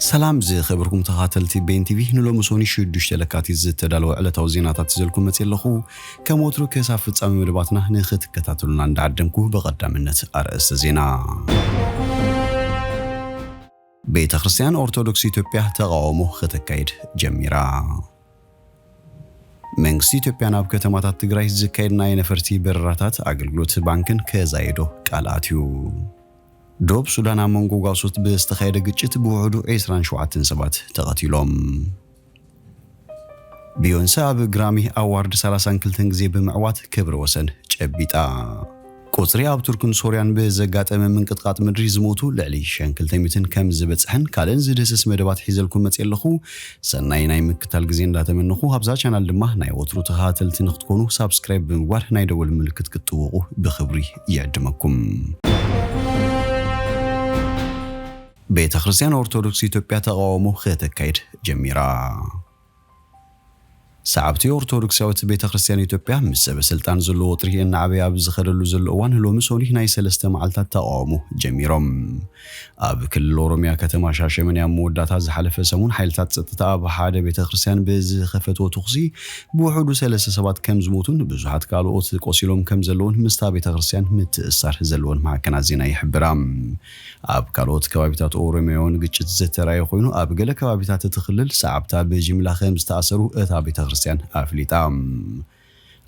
سلام زي خبركم تخاتلتي بين تي في نلو مسوني شدوش تلكاتي زت تدالو على توزينات تزلكم متيلخو كموترو كيساف تصامي مدباتنا نخت كتاتلنا ندعدمكو بقدامنت أرأس زينا بيت خريستيان أرثوذكس إثيوبيا تقاومو ختكايد جميرا መንግስቲ ኢትዮጵያ ናብ ከተማታት ትግራይ ዝካየድና የነፈርቲ በረራታት አገልግሎት ባንክን ከዛይዶ ቃላትዩ ዶብ ሱዳን አመንጎ ጋውሶት በስተካየደ ግጭት በወዱ 27 ሰባት ተቀትሎም ቢዮንስ አብ ግራሚ አዋርድ 32 ጊዜ በመዕዋት ክብረ ወሰን ጨቢጣ ቁጥሪ አብ ቱርክን ሶሪያን በዘጋጠመ መንቅጥቃጥ ምድሪ ዝሞቱ ለሊ ሸንክልተሚትን ከም ዝበጽሕን ካለን ዝደስስ መደባት ሒዘልኩም መጽየለኹ ሰናይ ናይ ምክታል ጊዜ እንዳተመንኹ ሀብዛ ቻናል ድማ ናይ ወትሩ ተኻተልቲ ንኽትኮኑ ሳብስክራይብ ብምግባር ናይ ደወል ምልክት ክትጥውቁ ብኽብሪ ይዕድመኩም ቤተ ክርስቲያን ኦርቶዶክስ ኢትዮጵያ ተቃውሞ ከተካሄድ ጀሚራ ሰዓብቲ ኦርቶዶክሳዊት ቤተ ክርስቲያን ኢትዮጵያ ምስ በስልጣን ዘሎ ወጥሪ እና አብያ ብዝኸደሉ ዘሎ እዋን ሎሚ ሶኒ ናይ ሰለስተ መዓልታት ተቃውሞ ጀሚሮም ኣብ ክልል ኦሮሚያ ከተማ ሻሸመኔ መወዳታ ዝሓለፈ ሰሙን ሓይልታት ጸጥታ ኣብ ሓደ ቤተ ክርስቲያን ብዝኸፈትዎ ትኹሲ ብውሑዱ ሰለስተ ሰባት ከም ዝሞቱን ብዙሓት ካልኦት ቆሲሎም ከም ዘለውን ምስታ ቤተ ክርስቲያን ምትእሳር ዘለውን ማዕከናት ዜና ይሕብራ ኣብ ካልኦት ከባቢታት ኦሮሚያውን ግጭት ዝተራየ ኮይኑ ኣብ ገለ ከባቢታት ትኽልል ሰዓብታ በጅምላ ከም ዝተኣሰሩ እታ ቤተ ክርስቲያን አፍሊጣ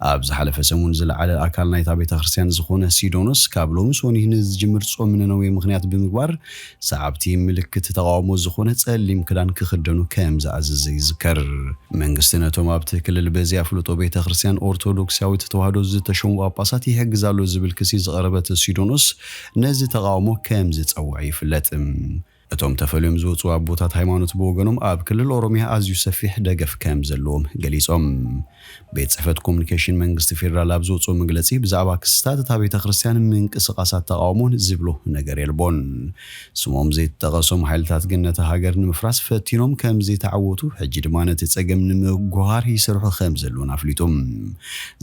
ኣብ ዝሓለፈ ሰሙን ዝለዓለ አካል ናይታ ቤተ ክርስቲያን ዝኾነ ሲዶኖስ ካብሎም ሶኒ ንዝጅምር ጾም ነው ምክንያት ብምግባር ሰዓብቲ ምልክት ተቃውሞ ዝኾነ ጸሊም ክዳን ክኽደኑ ከም ዝኣዘዘ ይዝከር መንግስት ነቶም ኣብ ትክክል በዚያ ፍሉጦ ቤተ ክርስቲያን ኦርቶዶክሳዊት ተዋህዶ ዝተሾሙ ጳጳሳት ይሕግዛሉ ዝብል ክሲ ዝቀረበት ሲዶኖስ ነዚ ተቃውሞ ከም ዝጸውዕ ይፍለጥ እቶም ተፈልዮም ዝወጹ አቦታት ሃይማኖት በወገኖም ኣብ ክልል ኦሮሚያ ኣዝዩ ሰፊሕ ደገፍ ከም ዘለዎም ገሊጾም ቤት ጽሕፈት ኮሙኒኬሽን መንግስት ፌደራል ኣብ ዝወጹ መግለጺ ብዛዕባ ክስታት እታ ቤተ ክርስቲያን ምንቅስቃሳት ተቃውሞን ዝብሎ ነገር የልቦን ስሞም ዘይተጠቐሶም ሓይልታት ገነተ ሃገር ንምፍራስ ፈቲኖም ከም ዘይተዓወቱ ሕጂ ድማ ነቲ ጸገም ንምጓሃር ይሰርሑ ከም ዘለውን ኣፍሊጦም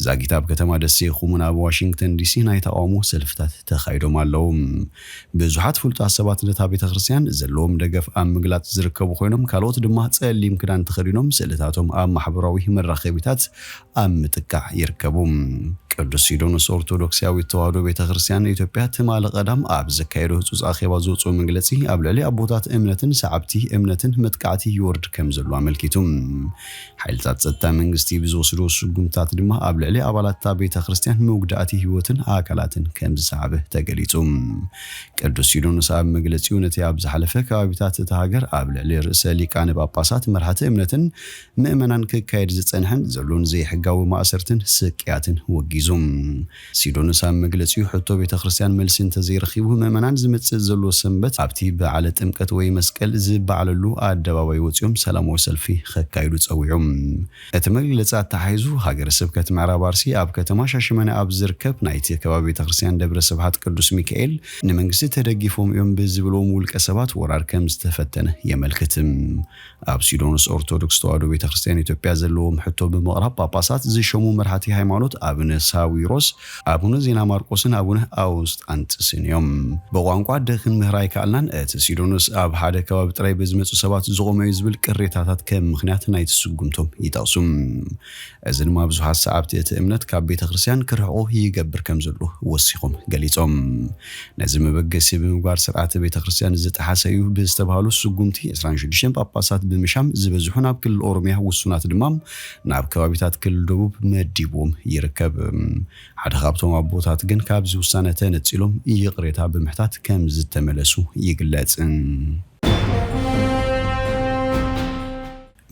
ዛጊታ ኣብ ከተማ ደሴ ኹሙን ኣብ ዋሽንግተን ዲሲ ናይ ተቃውሞ ሰልፍታት ተኻይዶም ኣለው ብዙሓት ፍሉጣት ሰባት ነታ ቤተ ክርስቲያን ዘሎም ደገፍ ኣብ ምግላጽ ዝርከቡ ኮይኖም ካልኦት ድማ ጸሊም ክዳን ተኸዲኖም ስእልታቶም ኣብ ማሕበራዊ መራኸቢታት ኣብ ምጥቃዕ ይርከቡ ቅዱስ ሲዶኖስ ኦርቶዶክሳዊት ተዋህዶ ቤተ ክርስቲያን ኢትዮጵያ ትማለ ቀዳም ኣብ ዘካየዶ ህጹጽ ኣኼባ ዝወጹ መግለጺ ኣብ ልዕሊ ኣቦታት እምነትን ሰዓብቲ እምነትን መጥቃዕቲ ይወርድ ከም ዘሎ ኣመልኪቱም ሓይልታት ጸጥታ መንግስቲ ብዝወስዱ ስጉምታት ድማ ኣብ ልዕሊ ኣባላት ቤተ ክርስቲያን መጉዳእቲ ህይወትን ኣካላትን ከም ዝሰዓበ ተገሊጹ ቅዱስ ሲዶኖስ ኣብ መግለጺው ነቲ ኣብ ዝሓለፈ ከባቢታት እታ ሃገር ኣብ ልዕሊ ርእሰ ሊቃነ ጳጳሳት መርሓቲ እምነትን ምእመናን ክካየድ ዝጸንሐን ዘሎን ዘይሕጋዊ ማእሰርትን ስቅያትን ወጊዙ ሲዶኖስ ኣብ መግለጺው ሕቶ ቤተ ክርስቲያን መልሲ እንተዘይረኺቡ ምእመናን ዝመጽእ ዘሎ ሰንበት ኣብቲ በዓለ ጥምቀት ወይ መስቀል ዝበዓለሉ ኣደባባይ ወጽዮም ሰላማዊ ሰልፊ ከካይዱ ጸዊዖም እቲ መግለጺ ተሓይዙ ሃገረ ስብከት ምዕራብ አርሲ ኣብ ከተማ ሻሸመኔ ኣብ ዝርከብ ናይቲ ከባቢ ቤተ ክርስቲያን ደብረ ስብሐት ቅዱስ ሚካኤል ንመንግስቲ ተደጊፎም እዮም ብዝብሎም ውልቀ ሰባት ወራር ከም ዝተፈተነ የመልክትም ኣብ ሲዶኖስ ኦርቶዶክስ ተዋህዶ ቤተ ክርስቲያን ኢትዮጵያ ዘለዎም ሕቶ ብምቕራብ ጳጳሳት ዝሾሙ መርሓቲ ሃይማኖት ኣብነ ሳዊሮስ አቡነ ዜና ማርቆስን አቡነ አውስጣንጥስን እዮም በቋንቋ ደኽን ምህራይ ካልናን እቲ ሲዶኖስ ኣብ ሓደ ከባቢ ጥራይ በዝመጹ ሰባት ዝቆመዩ ዝብል ቅሬታታት ከም ምክንያት ናይቲ ስጉምቶም ይጠቕሱም እዚ ድማ ብዙሓት ሰዓብቲ እቲ እምነት ካብ ቤተ ክርስቲያን ክርሕቑ ይገብር ከም ዘሎ ወሲኾም ገሊጾም ነዚ መበገሲ ብምግባር ስርዓተ ቤተ ክርስቲያን ዝተሓሰ እዩ ብዝተባሃሉ ስጉምቲ 26 ጳጳሳት ብምሻም ዝበዝሑ ናብ ክልል ኦሮሚያ ውሱናት ድማ ናብ ከባቢታት ክልል ደቡብ መዲቦም ይርከብ ሓደ ካብቶም አቦታት ግን ካብዚ ውሳነ ተነጺሎም ይቅሬታ ብምሕታት ከም ዝተመለሱ ይግለጽ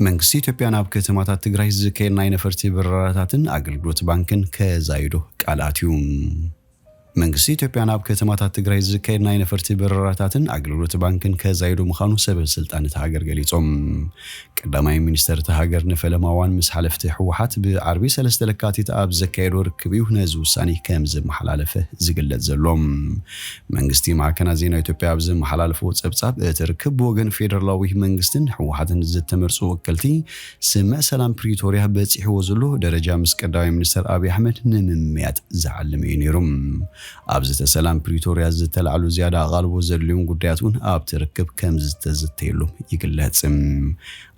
መንግስቲ ኢትዮጵያ ናብ ከተማታት ትግራይ ዝካየድ ናይ ነፈርቲ በረራታትን አገልግሎት ባንክን ከዛይዶ ቃላትዩ መንግስቲ ኢትዮጵያ ናብ ከተማታት ትግራይ ዝካየድ ናይ ነፈርቲ በረራታትን አገልግሎት ባንክን ከዛይዶ ምኻኑ ሰበብ ስልጣን ሃገር ገሊጾም ቀዳማይ ሚኒስተር ሃገር ነፈለማዋን ምስ ሓለፍቲ ሕወሓት ብዓርቢ 3 ለካቲት ኣብ ዘካየዶ ርክብዩ ነዚ ውሳኔ ከም ዝመሓላለፈ ዝግለጽ ዘሎም መንግስቲ ማዕከናት ዜና ኢትዮጵያ ኣብ ዝመሓላለፈ ጸብጻብ እቲ ርክብ ወገን ፌደራላዊ መንግስትን ሕወሓትን ዝተመርጹ ወከልቲ ስምዕ ሰላም ፕሪቶሪያ በጺሕዎ ዘሎ ደረጃ ምስ ቀዳማይ ሚኒስተር አብይ አሕመድ ንምምያጥ ዝዓልም እዩ ነይሩ أبز تسلام بريتوريا زتلعلو زيادة غالبو زرليون قدياتون أب تركب كم زتزتيلو يقلات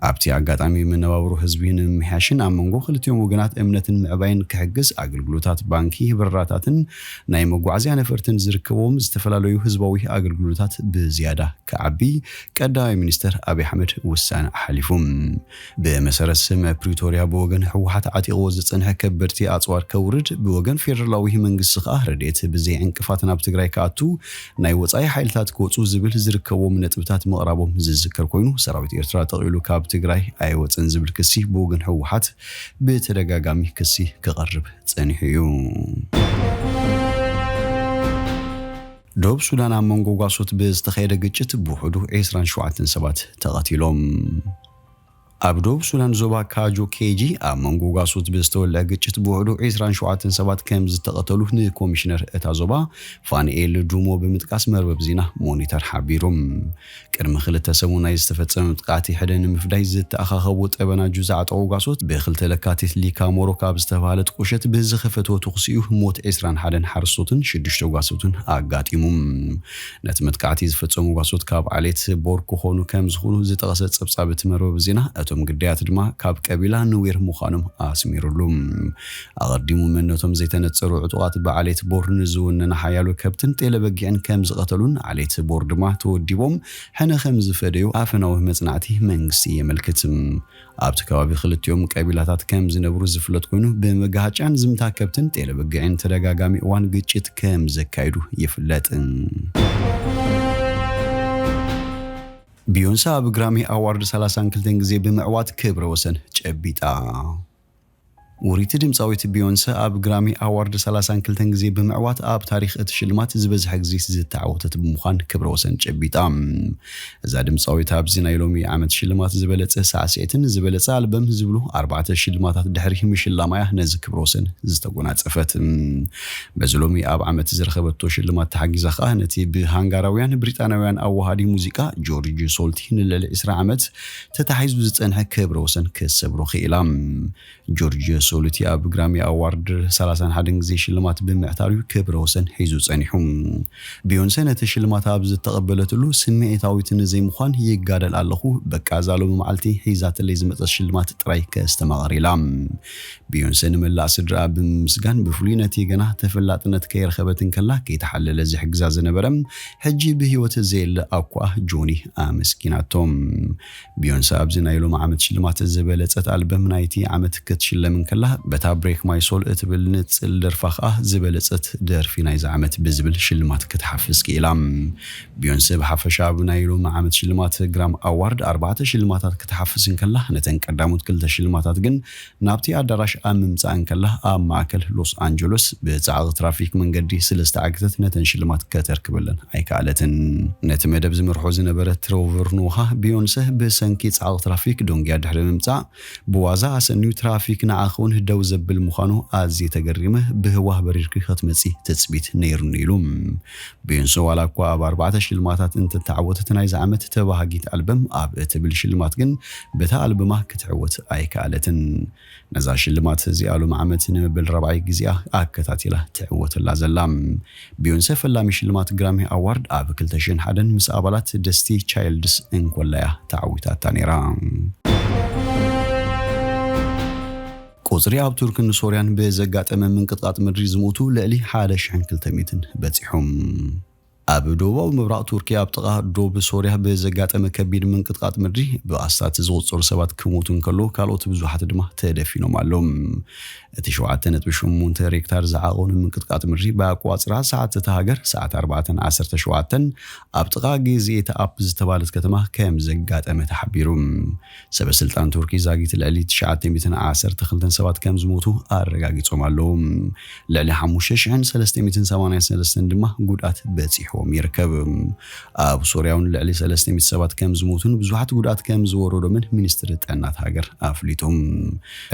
أبتي عقاتامي من نوابرو حزبين محاشين أمنغو خلتيوم وقنات أمنة معبين كحجز أقلقلوتات بانكي براتاتن نايم وقعزيان فرتن زركوهم استفلالو حزبوي أقلقلوتات بزيادة كعبي كداي مينستر أبي حمد وسان حليفهم بمسارة سم بريتوريا بوغن حوحات عتيق وزتنها كبرتي أطوار كورد بوغن فيرلاوي منقص رديت بزي انكفاتنا بتقراي كاتو ناي وصاي حيلتات كوصو زبل زركوهم نطبتات مقربهم زذكر كوينو سراويت إرترا تقيلو كاب تقراي أي وصن زبل كسي بوغن حوحات بتدقاقامي كسي كغرب تصنحيو دوب سودان أمونغو غاسوت بزتخير قجت بوحدو 27 سبات تغاتيلوم أبدوب سودان زوبا كاجو كيجي أمونغو غاسوت بستول لقجت بوحدو 27 سبات كمز تقتلوه كوميشنر اتا زوبا فانئيل دومو بمتقاس مربب زينا مونيتر حبيروم كرم خلت سمونا يستفتسم متقاتي حدن مفداي زت أخاخبوت أبنا جوزعت غاسوت بخلت لكاتيت ليكا موروكا بستفالت قوشت بزخفتو تقسيوه موت 21 حرصوتن شدشتو غاسوتن أقاتيموم نتمتقاتي زفتسم غاسوت كاب عليت بوركو خونو كمز خونو زتغسط سبسابت مربب زينا أتوم قديات دما كاب كابيلا نوير مخانم آسميرلوم أغرديمو منتهم زيتنت سرو عطوات بعليت بور نزون نحيالو كابتن تيلا بقيان كامز قتلون عليت بور دما توديبوم حنا خمز فديو آفناوه مصنعتي منقسي ملكتم أبتكوابي خلت يوم كابيلاتات كامز نبروز فلت كونو بمقاهجان زمتا كابتن تيلا بقيان تدقاقامي وان قيتشت كامز كايدو يفلات بيونسا بجرامي أوارد 32 زي بمعوات كبر وسن جبيتا وريت دمصاويت بيونسا أب جرامي أوارد 32 زي بمعوات أب تاريخ الشلمات زبز حجزي زتعوتت بمخان كبر وسن جبيتا إذا دمصاويت أب زينايلومي عمد شلمات زبلت ساعتين زبلت ألبم زبلو 4 شلمات دحري مش اللامايا نز كبر وسن زتقونات صفت بزلومي أب عمد زرخبتو شلمات تحجز خانتي بهانغاراويان بريطاناويان أو هادي موسيقى جورج سولتين للإسراء عمد تتحيز بزتنها كبر وسن كسبرو خيلام جورج سولتي أب جرامي أوارد 31 زي شلمات بمعتاريو كبر وسن حيزو صنيحوم بيونسا نتشلمات أب تقبلت له سمعتاويتن زي مخان يقادل اللخو بكازالو بمعالتي حيزات اللي زمت الشلمات تراي كاستمغاري لام بيونسا نملا سدر أب مسجان بفلينتي جناه تفلاتنت كير خبتن كلا كي تحلل زي حجزاز نبرم حجي بهيوت زيل أقوى جوني مسكيناتهم بيونسا أب زينايلو معمد شلمات الزبالة ألبوم نايتي عمد كتشل من كلها بتا بريك ماي سول اتبل نتصل درفخه زبلصت درفي ناي زعمت بزبل شلمات كتحفز كيلام بيونسي بحفشا بنايلو معمد شلمات جرام اوارد 4 شلماتات كتحفز كلها نتن قدامت كل شلماتات جن نابتي ادراش اممصان كلها معكل لوس انجلوس بتعاق ترافيك منقدي سلسته عقدت نتن شلمات كتركبلن ايكالتن نت مدب زمرحو زنبرت روفر نوها بيونسي بسنكي تعاق ترافيك دونغيا دحر ممصا بوازا سنيو ترافيك نعاخون هدو زبل مخانو آزي تقريمه بهواه بريركي ختمتي تثبيت نيرنيلوم بينسو على كوا 4 شلماتات انت تعوتت ناي زعمت تباهجيت ألبوم اب تبل شلمات جن بتا ألبومه كتعوت ايكالتن نزا شلمات زيالو معمتن بالربعي غزيا اكتاتيله تعوت لازلام بيونسه فلامي شلمات جرامي اوارد اب كلتشن حدن مس ابالات دستي تشايلدز ان كلها تعويتات تانيرام قصري أب تركن سوريان بزقات من قطعات مدري زموتو لألي حالة شحن كلتميتن بتسحهم أب دوبا ومبرق تركيا بتقاه دوب سوريا بزقات مكبير من قطعات مدري بأسات زوت صور سبات كموتن كلو كالوت بزوحات دمه تدفينو معلوم تشوعات نتبشون مونتريكتار زعاقون من قطعات مدري باقوا أسرع ساعات تهاجر ساعات 14 تشوعاتن أب تقاه جيزيت أب زتبالت كتمه كام زقات متحبيرهم سبب سلطان تركي زاقيت الألي 910 تخلتن سبات كام زموتو أرقاقيتهم معلوم لألي حموشش عن 383 دمه قدات بتسيحو ተዋፊሮም ይርከብ ኣብ ሶርያውን ልዕሊ 300 ሰባት ከም ዝሞቱን ብዙሓት ጉዳት ከም ዝወረዶምን ሚኒስትሪ ጥዕናት ሃገር ኣፍሊጦም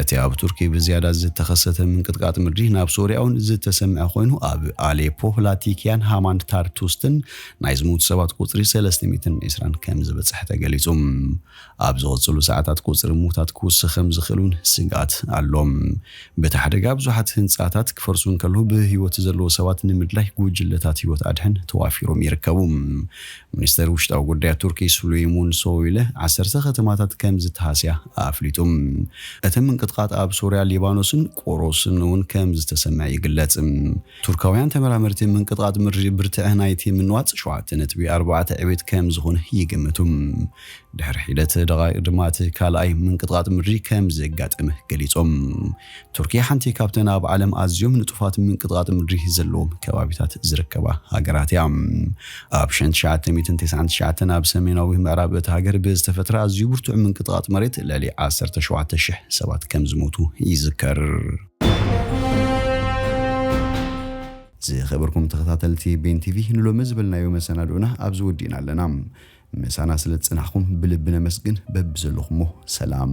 እቲ ኣብ ቱርኪ ብዝያዳ ዝተኸሰተ ምንቅጥቃጥ ምድሪ ናብ ሶርያውን ዝተሰምዐ ኮይኑ ኣብ ኣሌፖ ላቲኪያን ሃማን ታርቱስትን ናይ ዝሞቱ ሰባት ቁጽሪ 320 ከም ዝበጽሕ ተገሊጹ ኣብ ዝወጽሉ ሰዓታት ቁጽሪ ሙታት ክውስኽ ከም ዝኽእሉን ስጋት ኣሎም በቲ ሓደጋ ብዙሓት ህንጻታት ክፈርሱን ከለዉ ብህይወት ዘለዎ ሰባት ንምድላይ ጉጅለታት ህይወት ኣድሕን ተዋፊሮም ይርከቡ ሚኒስተር ውሽጣዊ ጉዳያት ቱርኪ ሱሌይሙን ሶይለ 10 ከተማታት ከም ዝተሃስያ ኣፍሊጡ እቲ ምንቅጥቃጥ ኣብ ሶርያ ሊባኖስን ቆሮስን እውን ከም ዝተሰምዐ ይግለጽ ቱርካውያን ተመራመርቲ ምንቅጥቃጥ ምድሪ ብርትዕ ናይቲ ምንዋጽ 7.4 ዕቤት ከም ዝኾነ ይግምቱ ድሕሪ ሒደት ደቓይቕ ድማት ካልኣይ ምንቅጥቃጥ ምድሪ ከም ዘጋጥም ገሊጾም ቱርኪያ ሓንቲ ካብተን ኣብ ዓለም ኣዝዮም ንጡፋት ምንቅጥቃጥ ምድሪ ዘለዎም ከባቢታት ዝርከባ ሃገራት እያ ኣብ 1999 ኣብ ሰሜናዊ ምዕራብ እቲ ሃገር ብዝተፈጠረ ኣዝዩ ብርቱዕ ምንቅጥቃጥ መሬት ልዕሊ 17,000 ሰባት ከም ዝሞቱ ይዝከር ዝኸበርኩም ተኸታተልቲ ቤን ቲቪ ንሎሚ ዝብልናዮ መሰናዶና ኣብ ዝወዲና ኣለና ምሳና ስለ ጽናሕኩም ብልብነ መስግን በብዘለኹሞ ሰላም